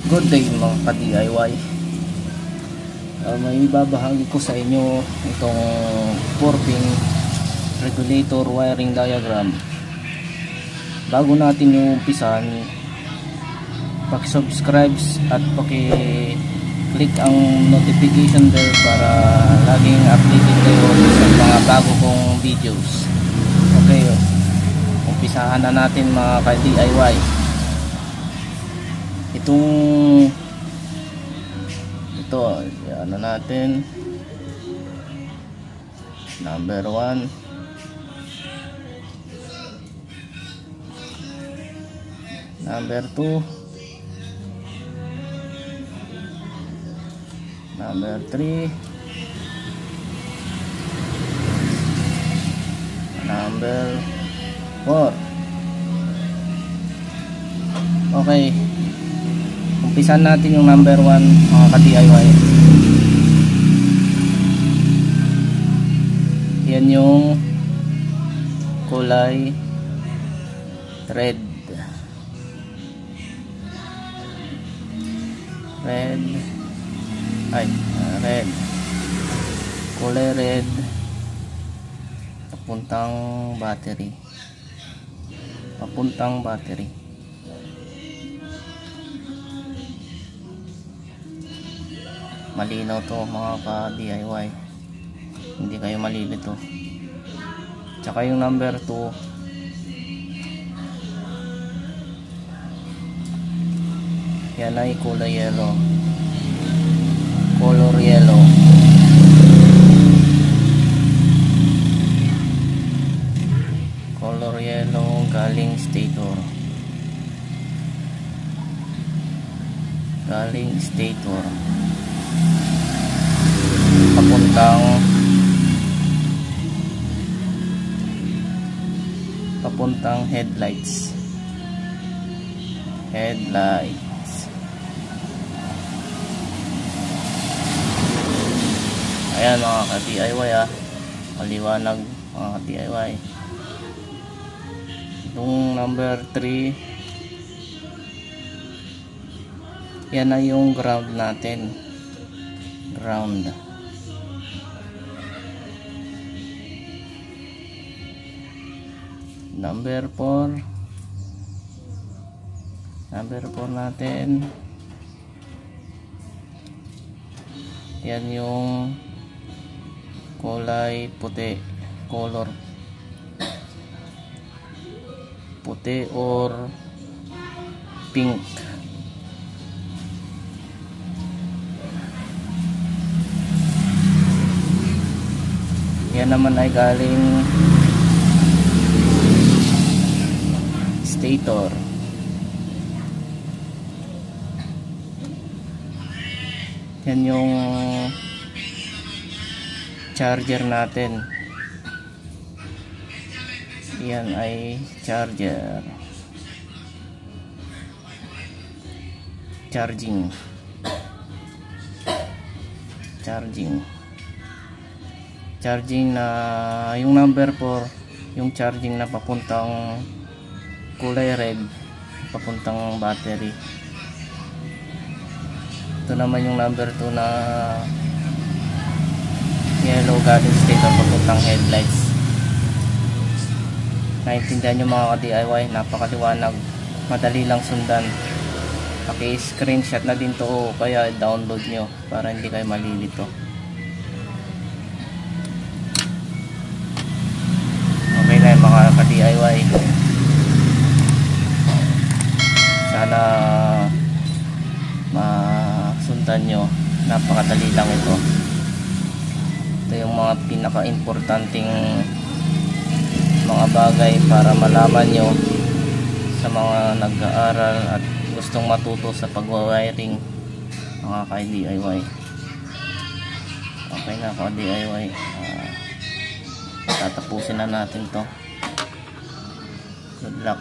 Good day mga ka-DIY. May ibabahagi ko sa inyo itong 4-pin regulator wiring diagram. Bago natin yung umpisan, paki-subscribe at paki-click ang notification bell para laging updated kayo sa mga bago kong videos. Okay, umpisahan na natin mga ka-DIY. Ito, ano natin, number 1, number 2, number 3, number 4. Okay, umpisan natin yung number 1 mga ka-DIY. Yan yung kulay red. Red. Kulay red. Papuntang battery. Malinaw to mga ka-DIY, hindi kayo malilito. Tsaka yung number 2, yan ay kulay yellow, color yellow. Color yellow galing stator. Papuntang headlights. Ayan mga ka-DIY, maliwanag mga ka-DIY. Itong number 3, yan na yung ground natin. Number 4 natin, yan yung kulay puti, color puti or pink. Yan naman ay galing stator. Yan yung charger natin. Yan ay charging na yung number 4, yung charging na papuntang kulay red, papuntang battery. Ito naman yung number 2 na yellow galing stator, papuntang headlights. Naintindihan nyo mga ka-DIY, napakaliwanag, madali lang sundan. Paki-screenshot na din to o kaya download nyo para hindi kayo malilito. Okay na yung mga ka-DIY, sana masundan nyo. Napakadali lang ito. Ito yung mga pinaka-importanting mga bagay para malaman nyo sa mga nag-aaral at gustong matuto sa pag-wiring mga ka-DIY. Okay na ka-DIY, tatapusin na natin to. Good luck.